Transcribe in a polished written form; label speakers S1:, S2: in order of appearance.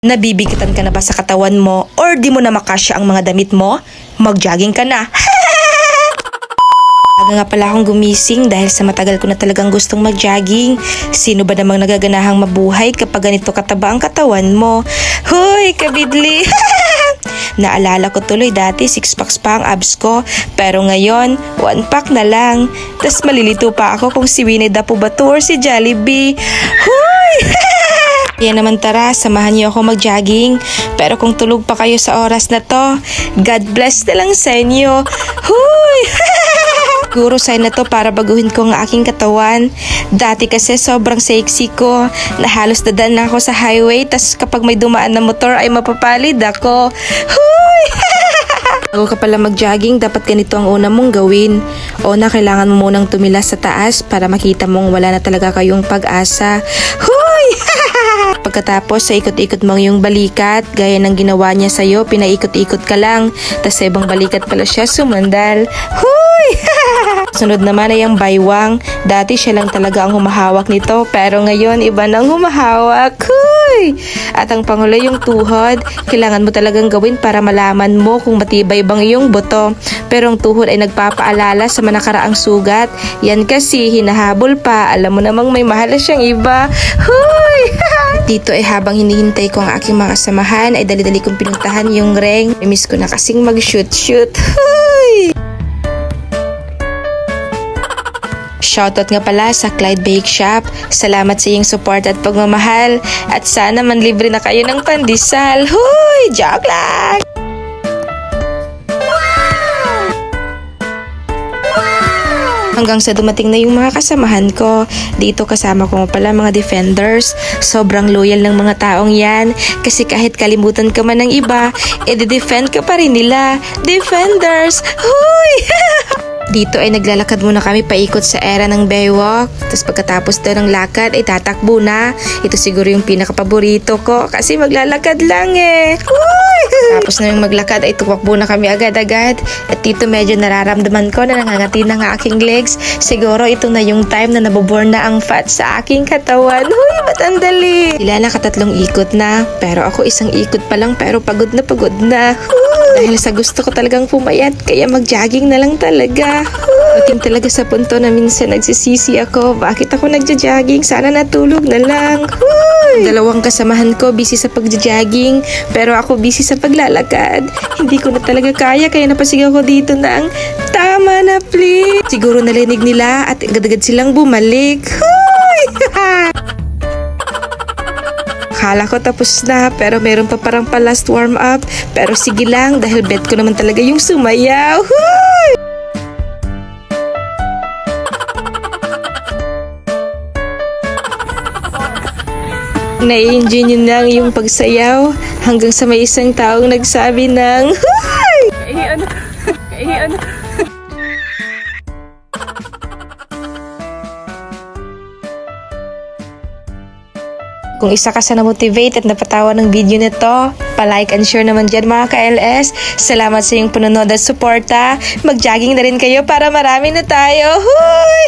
S1: Nabibigatan ka na ba sa katawan mo or di mo na makasya ang mga damit mo? Mag-jogging ka na. Aga nga pala akong gumising dahil sa matagal ko na talagang gustong mag-jogging. Sino ba namang nagaganahang mabuhay kapag ganito kataba ang katawan mo? Hoy, kabidli! Naalala ko tuloy dati 6 packs pa ang abs ko, pero ngayon 1 pack na lang. Tas malilito pa ako kung si Winnie the Pooh ba to or si Jollibee. Hoy! Kaya naman tara, samahan niyo ako mag-jogging. Pero kung tulog pa kayo sa oras na to, God bless na lang sa inyo. Hoy! Siguro sign na to para baguhin ko ang aking katawan. Dati kasi sobrang sexy ko, na halos dadan na ako sa highway, tas kapag may dumaan na motor ay mapapalid ako. Hoy! Bago ka pala mag-jogging, dapat ganito ang una mong gawin. Una, kailangan mo munang tumilas sa taas para makita mong wala na talaga kayong pag-asa. Hoy! Pagkatapos, sa ikot-ikot mo yung balikat, gaya ng ginawa niya sa'yo, pinaikot-ikot ka lang, tas sa ibang balikat pala siya sumandal. Hoy! Sunod naman ay ang baywang. Dati siya lang talaga ang humahawak nito, pero ngayon iba nang humahawak. Hoy! At ang panghuli yung tuhod, kailangan mo talagang gawin para malaman mo kung matibay bang iyong buto. Pero ang tuhod ay nagpapaalala sa manakaraang sugat. Yan kasi hinahabol pa, alam mo namang may mahal na siyang iba. Hoy! Dito ay habang hinihintay ko ang aking mga samahan, ay dali-dali kong pinuntahan yung ring. Miss ko na kasing mag-shoot-shoot. Hoy! Shoutout nga pala sa Clyde Bake Shop. Salamat sa iyong support at pagmamahal. At sana manlibre na kayo ng pandesal. Hoy! Joke lang! Hanggang sa dumating na yung mga kasamahan ko. Dito kasama ko pala mga defenders. Sobrang loyal ng mga taong yan. Kasi kahit kalimutan ka man ng iba, edi-defend ka pa rin nila. Defenders! Hoy! Dito ay naglalakad muna kami paikot sa era ng Baywalk. Tapos pagkatapos daw ng lakad ay tatakbo na. Ito siguro yung pinakapaborito ko kasi maglalakad lang eh. Uy! Tapos na yung maglakad ay tumakbo na kami agad-agad. At dito medyo nararamdaman ko na nangangati na ang aking legs. Siguro ito na yung time na naboborn na ang fat sa aking katawan. Huy, ba't ang dali? Sila nakatatlong ikot na. Pero ako isang ikot pa lang pero pagod na pagod na. Dahil sa gusto ko talagang pumayat, kaya mag-jogging na lang talaga. Pagdating talaga sa punto na minsan nagsisisi ako, bakit ako nagja-jogging? Sana natulog na lang. Hoy! Dalawang kasamahan ko busy sa pagja-jogging, pero ako busy sa paglalakad. Hindi ko na talaga kaya, kaya napasigaw ko dito ng, tama na please. Siguro nalinig nila at agad-agad silang bumalik. Hoy! Akala ko tapos na, pero meron pa parang last warm up. Pero sige lang, dahil bet ko naman talaga yung sumayaw. Hoy! Na-enjoy nyo lang yung pagsayaw hanggang sa may isang taong nagsabi ng Hoy! Ano? Kung isa ka sa na-motivate at napatawa ng video na to, pa-like and share naman dyan mga ka-LS. Salamat sa iyong panonood at suporta. Mag-jogging na rin kayo para marami na tayo. Hoy!